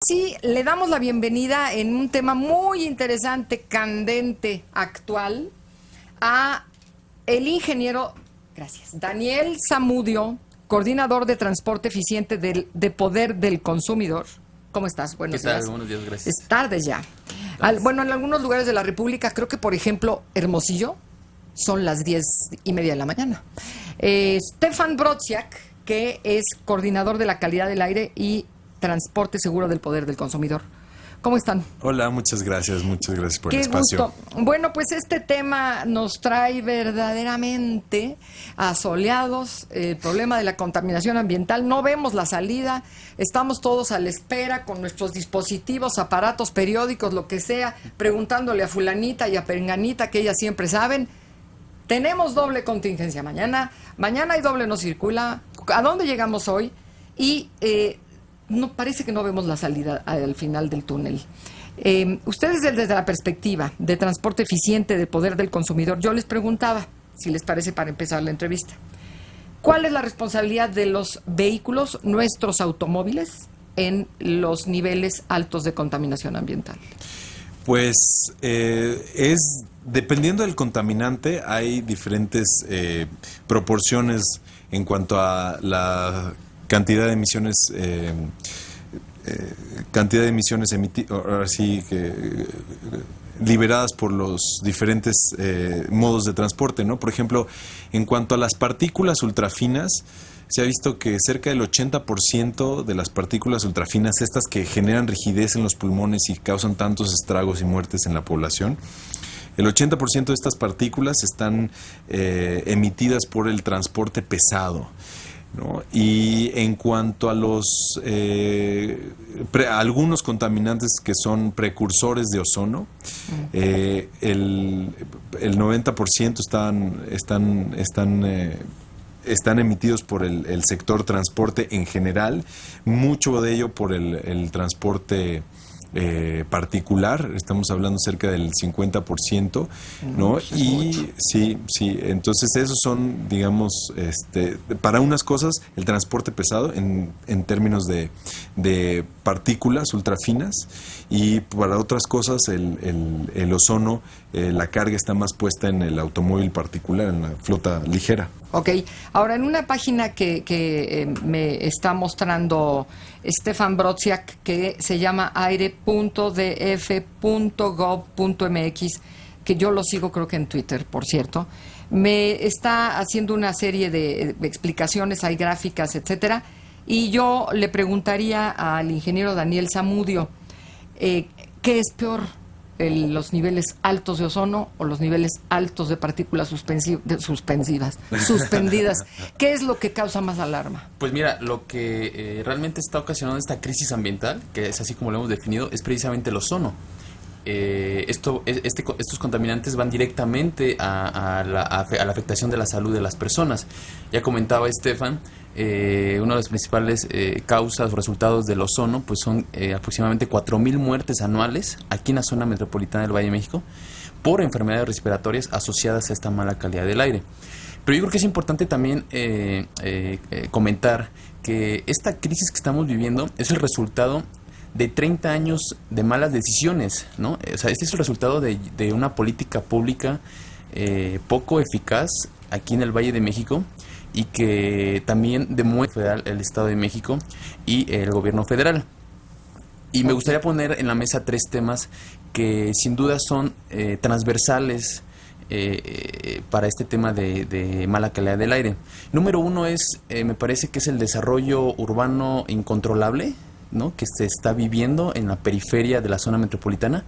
sí, le damos la bienvenida en un tema muy interesante, candente, actual, a el ingeniero, gracias, Daniel Zamudio, coordinador de transporte eficiente de Poder del Consumidor. ¿Cómo estás? Buenos días. ¿Qué tal? Buenos días, gracias. Es tarde ya. Bueno, en algunos lugares de la República, creo que por ejemplo, Hermosillo, son las 10:30 de la mañana. Stefan Brodziak, que es coordinador de la calidad del aire y transporte seguro del Poder del Consumidor. ¿Cómo están? Hola, muchas gracias por el Qué espacio. gusto. Bueno, pues este tema nos trae verdaderamente asoleados, el problema de la contaminación ambiental. No vemos la salida, estamos todos a la espera con nuestros dispositivos, aparatos, periódicos, lo que sea, preguntándole a fulanita y a perenganita, que ellas siempre saben. Tenemos doble contingencia mañana hay doble no circula. ¿A dónde llegamos hoy? Y no parece que no vemos la salida al final del túnel. Ustedes desde la perspectiva de transporte eficiente, de Poder del Consumidor, yo les preguntaba, si les parece para empezar la entrevista, ¿cuál es la responsabilidad de los vehículos, nuestros automóviles, en los niveles altos de contaminación ambiental? Pues dependiendo del contaminante, hay diferentes proporciones en cuanto a la cantidad de emisiones liberadas por los diferentes modos de transporte, ¿no? Por ejemplo, en cuanto a las partículas ultrafinas, se ha visto que cerca del 80% de las partículas ultrafinas, estas que generan rigidez en los pulmones y causan tantos estragos y muertes en la población, el 80% de estas partículas están emitidas por el transporte pesado, ¿no? Y en cuanto a los algunos contaminantes que son precursores de ozono, el 90% están emitidos por el sector transporte en general, mucho de ello por el transporte particular, estamos hablando cerca del 50%, ¿no? Y sí, entonces esos son, digamos, para unas cosas el transporte pesado en términos de partículas ultrafinas, y para otras cosas el ozono, la carga está más puesta en el automóvil particular, en la flota ligera. Ok, ahora en una página que me está mostrando Stefan Brodziak, que se llama aire.df.gov.mx, que yo lo sigo creo que en Twitter, por cierto, me está haciendo una serie de explicaciones, hay gráficas, etcétera, y yo le preguntaría al ingeniero Daniel Zamudio, ¿qué es peor? ¿Los niveles altos de ozono o los niveles altos de partículas suspendidas? ¿Qué es lo que causa más alarma? Pues mira, lo que realmente está ocasionando esta crisis ambiental, que es así como lo hemos definido, es precisamente el ozono. Estos contaminantes van directamente a la afectación de la salud de las personas. Ya comentaba Stefan, una de las principales causas o resultados del ozono pues son aproximadamente 4,000 muertes anuales aquí en la zona metropolitana del Valle de México por enfermedades respiratorias asociadas a esta mala calidad del aire. Pero yo creo que es importante también comentar que esta crisis que estamos viviendo es el resultado de 30 años de malas decisiones, ¿no? O sea, este es el resultado de una política pública poco eficaz aquí en el Valle de México, y que también demuestra el Estado de México y el gobierno federal. Y me gustaría poner en la mesa 3 temas que sin duda son transversales para este tema de mala calidad del aire. Número 1 es, me parece que es el desarrollo urbano incontrolable, ¿no?, que se está viviendo en la periferia de la zona metropolitana.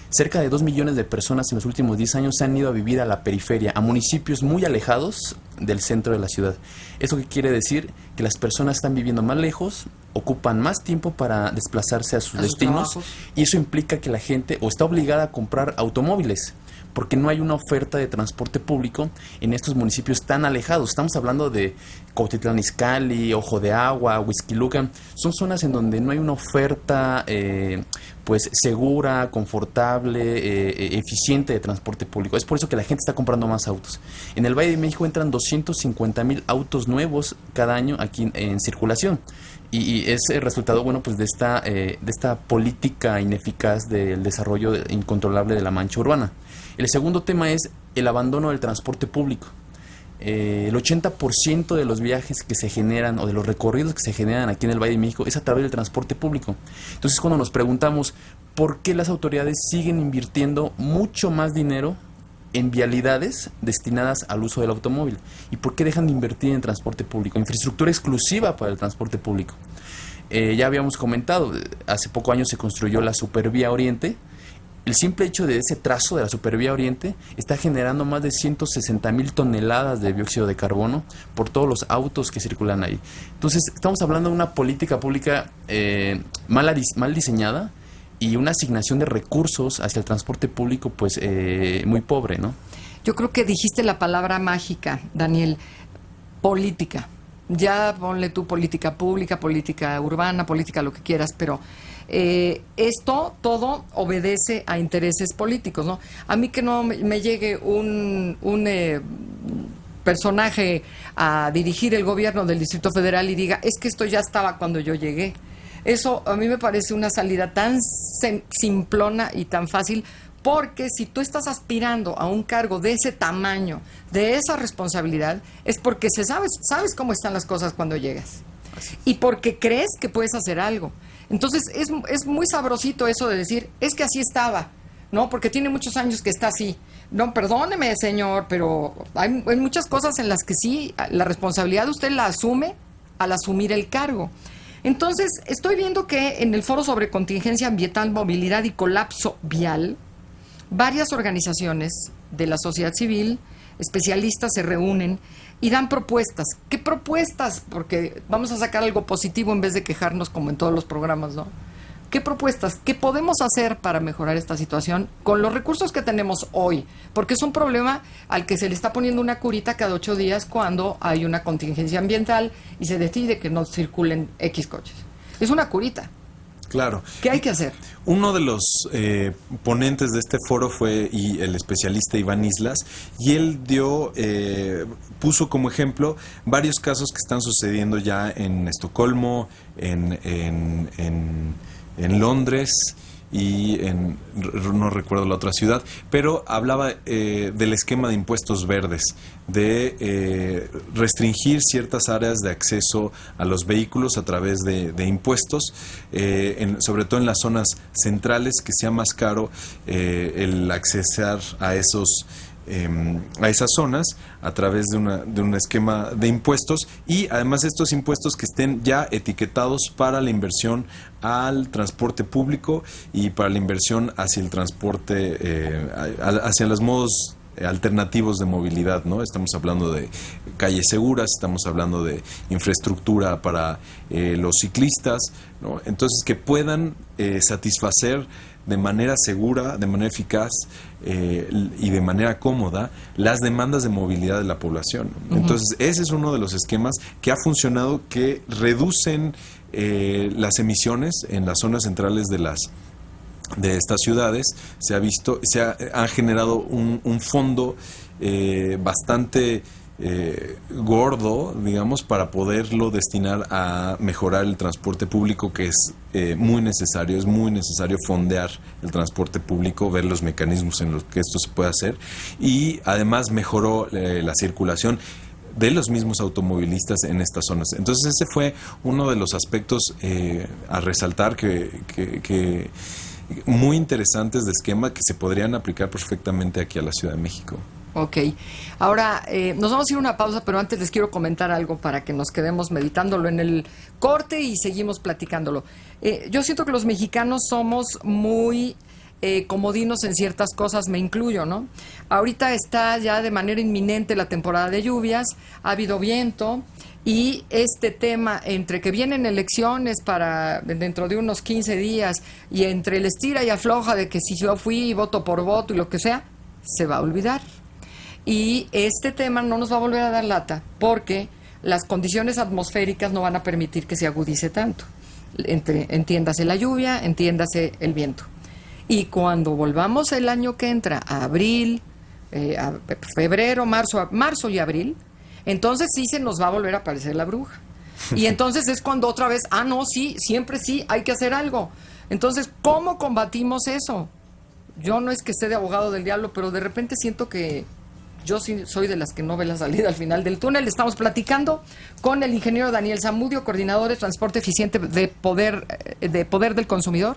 Cerca de 2 millones de personas en los últimos 10 años se han ido a vivir a la periferia, a municipios muy alejados del centro de la ciudad. ¿Eso qué quiere decir? Que las personas están viviendo más lejos, ocupan más tiempo para desplazarse a sus destinos, trabajos, y eso implica que la gente o está obligada a comprar automóviles, porque no hay una oferta de transporte público en estos municipios tan alejados. Estamos hablando de Cuautitlán Izcalli, Ojo de Agua, Huixquilucan. Son zonas en donde no hay una oferta pues segura, confortable, eficiente de transporte público. Es por eso que la gente está comprando más autos. En el Valle de México entran 250,000 autos nuevos cada año aquí en circulación. Y es el resultado, bueno, pues de esta política ineficaz del desarrollo incontrolable de la mancha urbana. El segundo tema es el abandono del transporte público. El 80% de los viajes que se generan o de los recorridos que se generan aquí en el Valle de México es a través del transporte público. Entonces, cuando nos preguntamos por qué las autoridades siguen invirtiendo mucho más dinero en vialidades destinadas al uso del automóvil y por qué dejan de invertir en transporte público, infraestructura exclusiva para el transporte público. Ya habíamos comentado, hace pocos años se construyó la Supervía Oriente. El simple hecho de ese trazo de la Supervía Oriente está generando más de 160,000 toneladas de dióxido de carbono por todos los autos que circulan ahí. Entonces, estamos hablando de una política pública mal diseñada y una asignación de recursos hacia el transporte público pues muy pobre, ¿no? Yo creo que dijiste la palabra mágica, Daniel, política. Ya ponle tú política pública, política urbana, política lo que quieras, pero esto todo obedece a intereses políticos, ¿no? A mí que no me llegue un personaje a dirigir el gobierno del Distrito Federal y diga, es que esto ya estaba cuando yo llegué. Eso a mí me parece una salida tan simplona y tan fácil, porque si tú estás aspirando a un cargo de ese tamaño, de esa responsabilidad, es porque sabes cómo están las cosas cuando llegas. Y porque crees que puedes hacer algo. Entonces es muy sabrosito eso de decir, es que así estaba, ¿no? Porque tiene muchos años que está así. No, perdóneme, señor, pero hay muchas cosas en las que sí, la responsabilidad usted la asume al asumir el cargo. Entonces, estoy viendo que en el Foro sobre Contingencia Ambiental, Movilidad y Colapso Vial, varias organizaciones de la sociedad civil, especialistas, se reúnen y dan propuestas. ¿Qué propuestas? Porque vamos a sacar algo positivo en vez de quejarnos como en todos los programas, ¿no? ¿Qué propuestas? ¿Qué podemos hacer para mejorar esta situación con los recursos que tenemos hoy? Porque es un problema al que se le está poniendo una curita cada 8 días cuando hay una contingencia ambiental y se decide que no circulen X coches. Es una curita. Claro. ¿Qué hay que hacer? Uno de los ponentes de este foro fue el especialista Iván Islas, y él puso como ejemplo varios casos que están sucediendo ya en Estocolmo, en Londres y no recuerdo la otra ciudad, pero hablaba del esquema de impuestos verdes, de restringir ciertas áreas de acceso a los vehículos a través de impuestos, sobre todo en las zonas centrales, que sea más caro el accesar a esas zonas a través de un esquema de impuestos, y además estos impuestos que estén ya etiquetados para la inversión al transporte público y para la inversión hacia el transporte, hacia los modos alternativos de movilidad, ¿no? Estamos hablando de calles seguras, estamos hablando de infraestructura para los ciclistas, ¿no? Entonces, que puedan satisfacer de manera segura, de manera eficaz y de manera cómoda las demandas de movilidad de la población. Entonces, ese es uno de los esquemas que ha funcionado, que reducen las emisiones en las zonas centrales de estas ciudades. Han generado un fondo bastante gordo, digamos, para poderlo destinar a mejorar el transporte público, que es muy necesario. Es muy necesario fondear el transporte público, ver los mecanismos en los que esto se puede hacer, y además mejoró la circulación de los mismos automovilistas en estas zonas. Entonces, ese fue uno de los aspectos a resaltar que muy interesantes de esquema, que se podrían aplicar perfectamente aquí a la Ciudad de México. Ok. Ahora, nos vamos a ir a una pausa, pero antes les quiero comentar algo para que nos quedemos meditándolo en el corte y seguimos platicándolo. Yo siento que los mexicanos somos muy comodinos en ciertas cosas, me incluyo, ¿no? Ahorita está ya de manera inminente la temporada de lluvias, ha habido viento, y este tema, entre que vienen elecciones para dentro de unos 15 días, y entre el estira y afloja de que si yo fui voto por voto y lo que sea, se va a olvidar. Y este tema no nos va a volver a dar lata, porque las condiciones atmosféricas no van a permitir que se agudice tanto. Entiéndase la lluvia, entiéndase el viento. Y cuando volvamos el año que entra, a abril, a febrero, marzo y abril, entonces sí se nos va a volver a aparecer la bruja. Y entonces es cuando otra vez, no, sí, siempre sí, hay que hacer algo. Entonces, ¿cómo combatimos eso? Yo no es que esté de abogado del diablo, pero de repente siento que yo sí soy de las que no ve la salida al final del túnel. Estamos platicando con el ingeniero Daniel Zamudio, coordinador de transporte eficiente de Poder del Consumidor,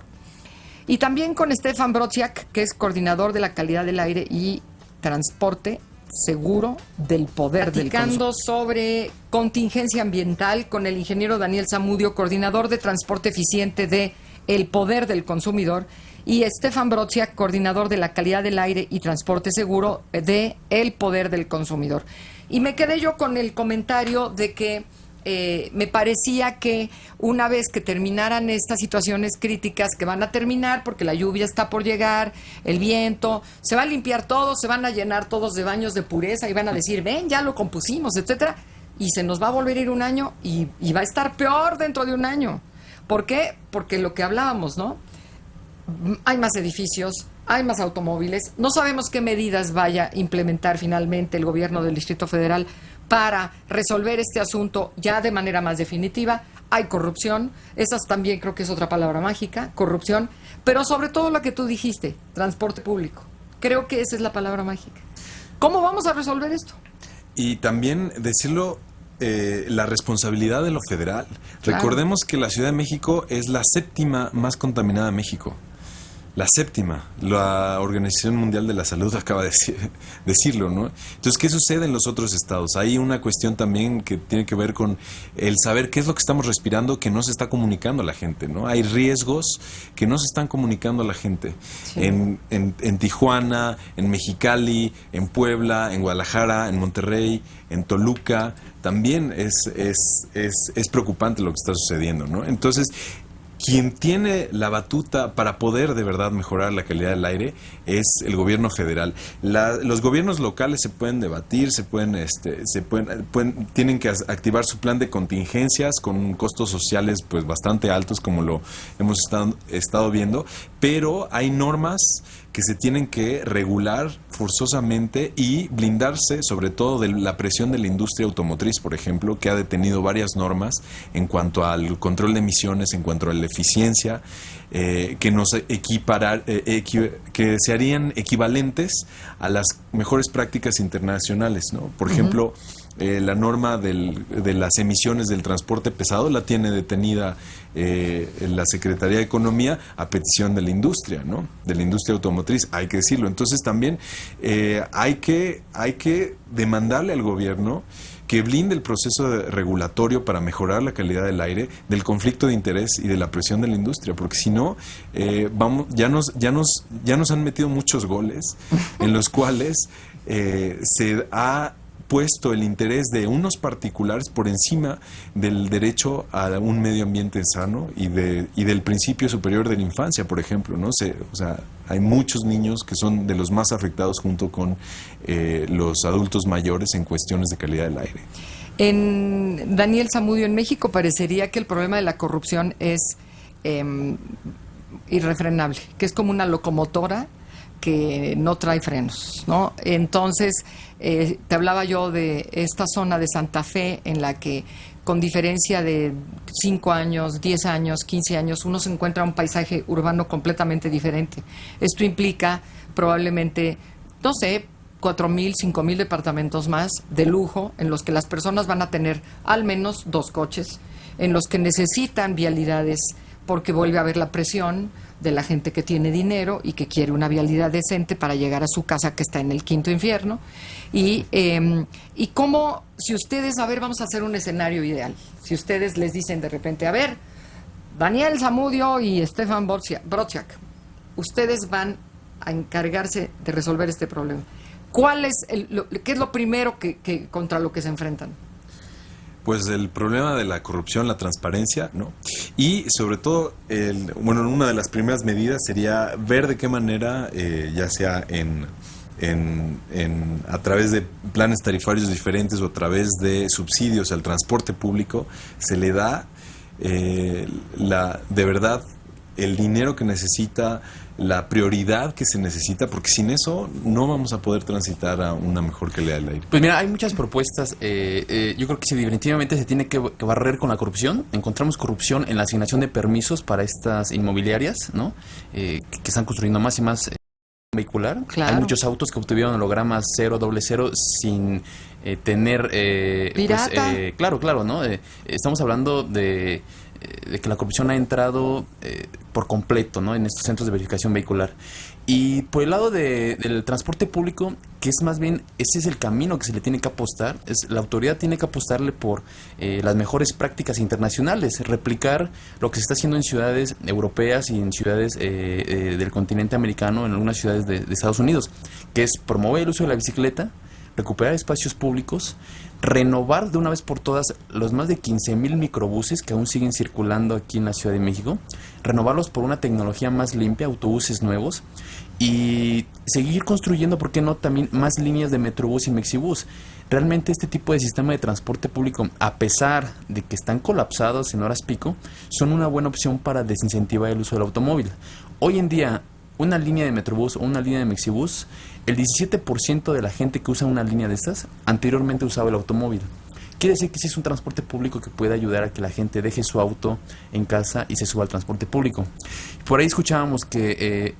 y también con Stefan Brodziak, que es coordinador de la calidad del aire y transporte seguro del Poder del Consumidor. Sobre contingencia ambiental con el ingeniero Daniel Zamudio, coordinador de transporte eficiente de El Poder del Consumidor, y Stefan Brodziak, coordinador de la calidad del aire y transporte seguro de El Poder del Consumidor. Y me quedé yo con el comentario de que me parecía que una vez que terminaran estas situaciones críticas, que van a terminar porque la lluvia está por llegar, el viento, se va a limpiar todo, se van a llenar todos de baños de pureza y van a decir, ven, ya lo compusimos, etcétera, y se nos va a volver a ir un año y va a estar peor dentro de un año. ¿Por qué? Porque lo que hablábamos, ¿no? Hay más edificios, hay más automóviles, no sabemos qué medidas vaya a implementar finalmente el gobierno del Distrito Federal para resolver este asunto ya de manera más definitiva. Hay corrupción, esa también creo que es otra palabra mágica, corrupción, pero sobre todo lo que tú dijiste, transporte público. Creo que esa es la palabra mágica. ¿Cómo vamos a resolver esto? Y también decirlo, la responsabilidad de lo federal. Claro. Recordemos que la Ciudad de México es la séptima más contaminada de México. La séptima. La Organización Mundial de la Salud acaba de decirlo, ¿no? Entonces, ¿qué sucede en los otros estados? Hay una cuestión también que tiene que ver con el saber qué es lo que estamos respirando que no se está comunicando a la gente, ¿no? Hay riesgos que no se están comunicando a la gente. Sí. En Tijuana, en Mexicali, en Puebla, en Guadalajara, en Monterrey, en Toluca, también es preocupante lo que está sucediendo, ¿no? Entonces, quien tiene la batuta para poder de verdad mejorar la calidad del aire es el gobierno federal. Los gobiernos locales se pueden debatir, tienen que activar su plan de contingencias con costos sociales pues bastante altos, como lo hemos estado viendo, pero hay normas que se tienen que regular forzosamente y blindarse sobre todo de la presión de la industria automotriz, por ejemplo, que ha detenido varias normas en cuanto al control de emisiones, en cuanto a la eficiencia, que se harían equivalentes a las mejores prácticas internacionales, ¿no? Por ejemplo, la norma de las emisiones del transporte pesado la tiene detenida la Secretaría de Economía a petición de la industria, ¿no? De la industria automotriz, hay que decirlo. Entonces también hay que demandarle al gobierno que blinde el proceso regulatorio para mejorar la calidad del aire, del conflicto de interés y de la presión de la industria, porque si no, ya nos han metido muchos goles en los cuales se ha puesto el interés de unos particulares por encima del derecho a un medio ambiente sano y del principio superior de la infancia, por ejemplo, ¿no? Hay muchos niños que son de los más afectados junto con los adultos mayores en cuestiones de calidad del aire. En Daniel Zamudio, en México parecería que el problema de la corrupción es irrefrenable, que es como una locomotora que no trae frenos, ¿no? Entonces, te hablaba yo de esta zona de Santa Fe en la que con diferencia de 5 años, 10 años, 15 años, uno se encuentra un paisaje urbano completamente diferente. Esto implica probablemente, no sé, 4,000, 5,000 departamentos más de lujo en los que las personas van a tener al menos 2 coches, en los que necesitan vialidades porque vuelve a haber la presión de la gente que tiene dinero y que quiere una vialidad decente para llegar a su casa que está en el quinto infierno. Y cómo, si ustedes, a ver, vamos a hacer un escenario ideal. Si ustedes les dicen de repente, a ver, Daniel Zamudio y Stefan Brodziak, ustedes van a encargarse de resolver este problema. ¿Qué es lo primero que contra lo que se enfrentan? Pues el problema de la corrupción, la transparencia, ¿no? Y sobre todo, una de las primeras medidas sería ver de qué manera, ya sea a través de planes tarifarios diferentes o a través de subsidios al transporte público, se le da de verdad el dinero que necesita, la prioridad que se necesita, porque sin eso no vamos a poder transitar a una mejor calidad del aire. Pues mira, hay muchas propuestas. Yo creo que sí, definitivamente se tiene que barrer con la corrupción. Encontramos corrupción en la asignación de permisos para estas inmobiliarias, ¿no? Que están construyendo más y más vehicular. Claro. Hay muchos autos que obtuvieron hologramas 000 sin tener... Pirata. Claro, ¿no? Estamos hablando de que la corrupción ha entrado por completo, ¿no? En estos centros de verificación vehicular. Y por el lado del transporte público, que es más bien, ese es el camino que se le tiene que apostar, la autoridad tiene que apostarle por las mejores prácticas internacionales, replicar lo que se está haciendo en ciudades europeas y en ciudades del continente americano, en algunas ciudades de Estados Unidos, que es promover el uso de la bicicleta, recuperar espacios públicos, renovar de una vez por todas los más de 15,000 microbuses que aún siguen circulando aquí en la Ciudad de México, renovarlos por una tecnología más limpia, autobuses nuevos, y seguir construyendo, ¿por qué no?, también más líneas de Metrobús y Mexibús. Realmente este tipo de sistema de transporte público, a pesar de que están colapsados en horas pico, son una buena opción para desincentivar el uso del automóvil. Hoy en día, una línea de Metrobús o una línea de Mexibús, el 17% de la gente que usa una línea de estas anteriormente usaba el automóvil. Quiere decir que sí es un transporte público que puede ayudar a que la gente deje su auto en casa y se suba al transporte público. Por ahí escuchábamos que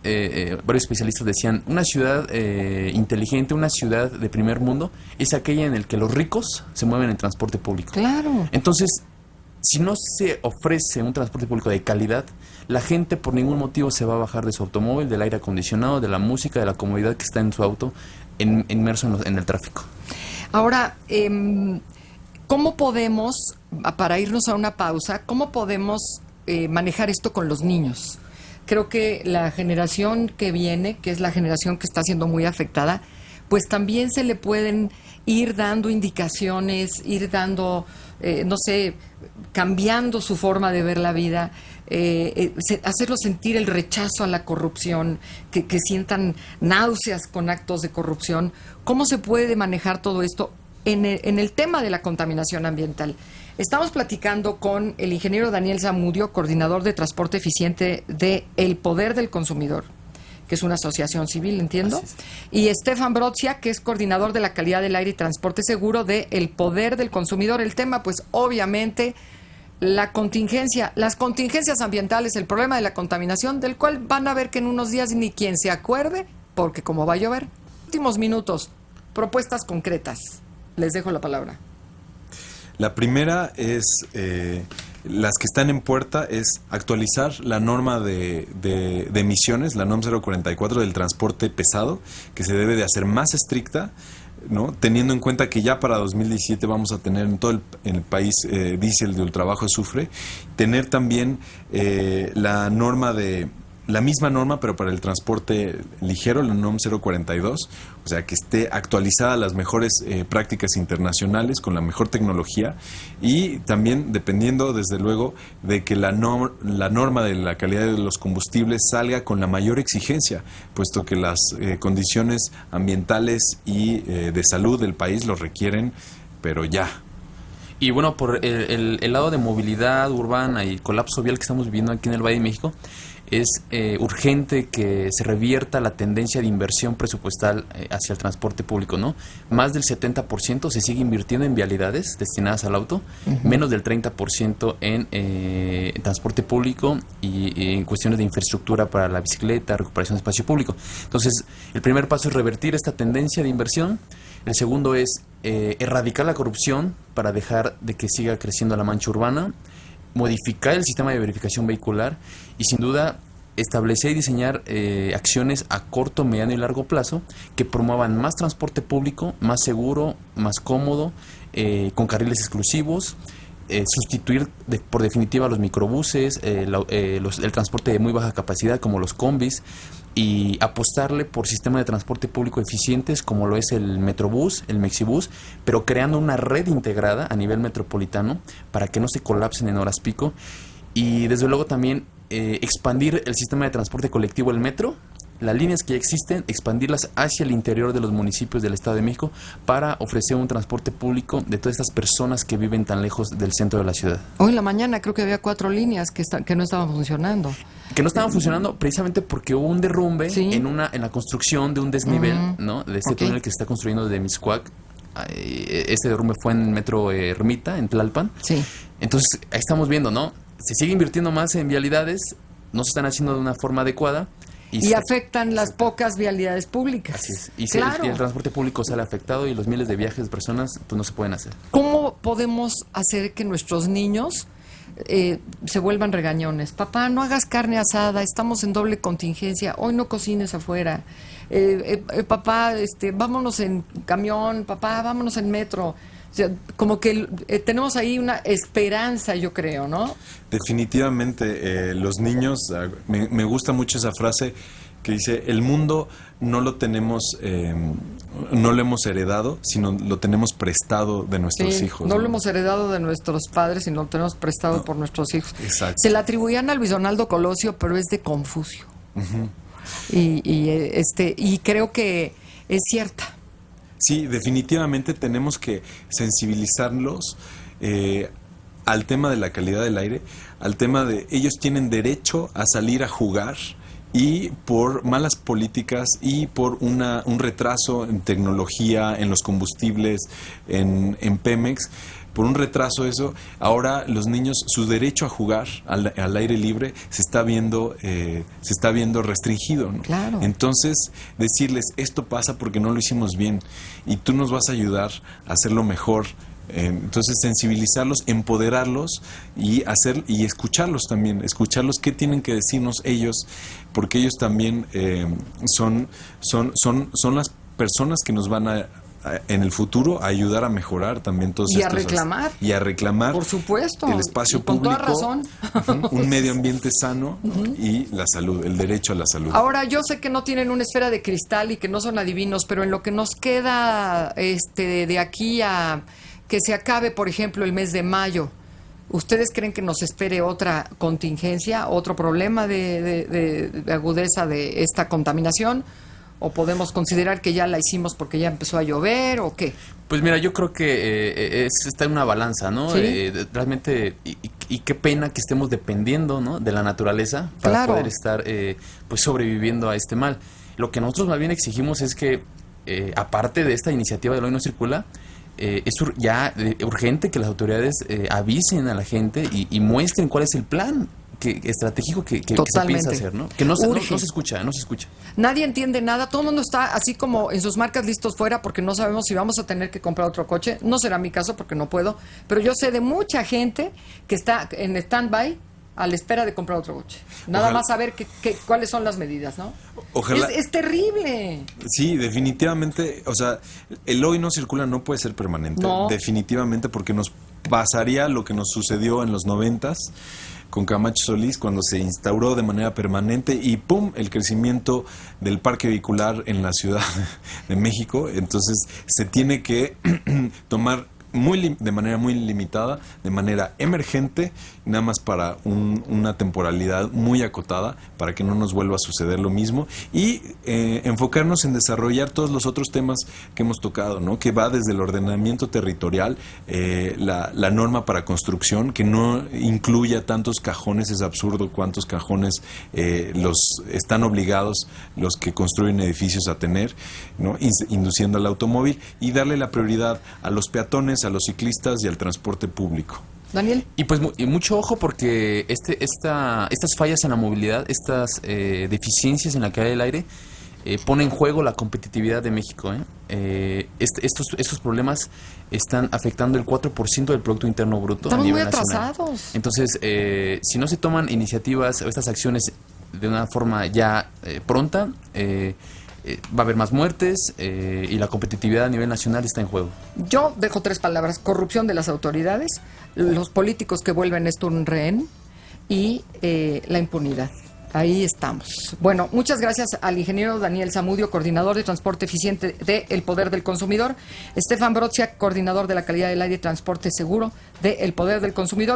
varios especialistas decían, una ciudad inteligente, una ciudad de primer mundo, es aquella en la que los ricos se mueven en transporte público. Claro. Entonces, si no se ofrece un transporte público de calidad, la gente por ningún motivo se va a bajar de su automóvil, del aire acondicionado, de la música, de la comodidad que está en su auto, inmerso en el tráfico. Ahora, ¿cómo podemos, para irnos a una pausa, cómo podemos manejar esto con los niños? Creo que la generación que viene, que es la generación que está siendo muy afectada, pues también se le pueden ir dando indicaciones, ir dando, no sé, cambiando su forma de ver la vida, hacerlos sentir el rechazo a la corrupción, que sientan náuseas con actos de corrupción. ¿Cómo se puede manejar todo esto en el tema de la contaminación ambiental? Estamos platicando con el ingeniero Daniel Zamudio, coordinador de transporte eficiente de El Poder del Consumidor, que es una asociación civil, entiendo, y Stefan Brotzia, que es coordinador de la calidad del aire y transporte seguro de El Poder del Consumidor. El tema, pues, obviamente, las contingencias ambientales, el problema de la contaminación, del cual van a ver que en unos días ni quien se acuerde, porque como va a llover. Últimos minutos, propuestas concretas. Les dejo la palabra. La primera es, las que están en puerta, es actualizar la norma de emisiones, la NOM 044 del transporte pesado, que se debe de hacer más estricta, ¿no? Teniendo en cuenta que ya para 2017 vamos a tener en todo el país diésel de ultrabajo azufre, tener también la misma norma, pero para el transporte ligero, la NOM 042, o sea, que esté actualizada a las mejores prácticas internacionales, con la mejor tecnología, y también dependiendo, desde luego, de que la norma de la calidad de los combustibles salga con la mayor exigencia, puesto que las condiciones ambientales y de salud del país lo requieren, pero ya. Y bueno, por el lado de movilidad urbana y colapso vial que estamos viviendo aquí en el Valle de México, es urgente que se revierta la tendencia de inversión presupuestal hacia el transporte público, ¿no? Más del 70% se sigue invirtiendo en vialidades destinadas al auto, menos del 30% en transporte público y en cuestiones de infraestructura para la bicicleta, recuperación de espacio público. Entonces, el primer paso es revertir esta tendencia de inversión. El segundo es erradicar la corrupción para dejar de que siga creciendo la mancha urbana, modificar el sistema de verificación vehicular y, sin duda, establecer y diseñar acciones a corto, mediano y largo plazo que promuevan más transporte público, más seguro, más cómodo, con carriles exclusivos, sustituir por definitiva los microbuses, el transporte de muy baja capacidad como los combis, y apostarle por sistemas de transporte público eficientes como lo es el Metrobús, el Mexibús, pero creando una red integrada a nivel metropolitano para que no se colapsen en horas pico, y desde luego también expandir el sistema de transporte colectivo, el metro, las líneas que ya existen, expandirlas hacia el interior de los municipios del Estado de México para ofrecer un transporte público de todas estas personas que viven tan lejos del centro de la ciudad. Hoy en la mañana creo que había 4 líneas que no estaban funcionando. Que no estaban funcionando precisamente porque hubo un derrumbe Sí. en la construcción de un desnivel, ¿no? De este Ok. túnel que se está construyendo de Mixcoac. Este derrumbe fue en Metro Ermita, en Tlalpan. Sí. Entonces, ahí estamos viendo, ¿no? Se sigue invirtiendo más en vialidades, no se están haciendo de una forma adecuada. Y afectan las pocas vialidades públicas. Así es. Y Claro. el transporte público sale afectado y los miles de viajes de personas pues no se pueden hacer. ¿Cómo podemos hacer que nuestros niños se vuelvan regañones? Papá, no hagas carne asada, estamos en doble contingencia, hoy no cocines afuera. Papá, vámonos en camión, papá, vámonos en metro. O sea, como que tenemos ahí una esperanza, yo creo, ¿no? Definitivamente, los niños, me gusta mucho esa frase que dice, el mundo no lo tenemos, no lo hemos heredado, sino lo tenemos prestado de nuestros Sí, hijos. no lo hemos heredado de nuestros padres, sino lo tenemos prestado por nuestros hijos. Exacto. Se la atribuían a Luis Donaldo Colosio, pero es de Confucio. Y creo que es cierta. Sí, definitivamente tenemos que sensibilizarlos al tema de la calidad del aire, al tema de ellos tienen derecho a salir a jugar y por malas políticas y por un retraso en tecnología, en los combustibles, en Pemex, por un retraso eso, ahora los niños, su derecho a jugar al aire libre se está viendo restringido, ¿no? Claro. Entonces, decirles, esto pasa porque no lo hicimos bien y tú nos vas a ayudar a hacerlo mejor. Entonces, sensibilizarlos, empoderarlos y escucharlos también, escucharlos qué tienen que decirnos ellos, porque ellos también son las personas que nos van en el futuro a ayudar a mejorar también todos Y a estos reclamar. y a reclamar Por supuesto. el espacio Y con público, toda razón. un medio ambiente sano y la salud, el derecho a la salud. Ahora, yo sé que no tienen una esfera de cristal y que no son adivinos, pero en lo que nos queda de aquí a que se acabe, por ejemplo, el mes de mayo, ¿ustedes creen que nos espere otra contingencia, otro problema de agudeza de esta contaminación? ¿O podemos considerar que ya la hicimos porque ya empezó a llover o qué? Pues mira, yo creo que está en una balanza, ¿no? ¿Sí? Realmente, y qué pena que estemos dependiendo, ¿no?, de la naturaleza para Claro. poder estar pues sobreviviendo a este mal. Lo que nosotros más bien exigimos es que, aparte de esta iniciativa de Hoy No Circula, es urgente que las autoridades avisen a la gente y muestren cuál es el plan estratégico que se Totalmente. piensa hacer, ¿no? Que no se Urge. escucha, no se escucha. Nadie entiende nada, todo el mundo está así como en sus marcas listos fuera porque no sabemos si vamos a tener que comprar otro coche. No será mi caso porque no puedo, pero yo sé de mucha gente que está en stand-by a la espera de comprar otro coche. Nada Ojalá. más saber cuáles son las medidas, ¿no? Ojalá. Es terrible. Sí, definitivamente, o sea, el Hoy No Circula no puede ser permanente, No. definitivamente, porque nos pasaría lo que nos sucedió en los 90s con Camacho Solís cuando se instauró de manera permanente y ¡pum!, el crecimiento del parque vehicular en la Ciudad de México. Entonces se tiene que tomar de manera muy limitada, de manera emergente, nada más para una temporalidad muy acotada, para que no nos vuelva a suceder lo mismo, y enfocarnos en desarrollar todos los otros temas que hemos tocado, ¿no? Que va desde el ordenamiento territorial, la norma para construcción, que no incluya tantos cajones, es absurdo cuántos cajones los están obligados los que construyen edificios a tener, ¿no? Induciendo al automóvil, y darle la prioridad a los peatones, a los ciclistas y al transporte público. Daniel. Y pues y mucho ojo porque estas fallas en la movilidad, estas deficiencias en la calidad del aire, pone en juego la competitividad de México. Estos problemas están afectando el 4% del Producto Interno Bruto Estamos a nivel muy nacional. atrasados. Entonces, si no se toman iniciativas o estas acciones de una forma ya pronta, va a haber más muertes y la competitividad a nivel nacional está en juego. Yo dejo 3 palabras: corrupción de las autoridades, los políticos que vuelven esto un rehén y la impunidad. Ahí estamos. Bueno, muchas gracias al ingeniero Daniel Zamudio, coordinador de transporte eficiente de El Poder del Consumidor, Estefan Brotzia, coordinador de la calidad del aire y transporte seguro de El Poder del Consumidor.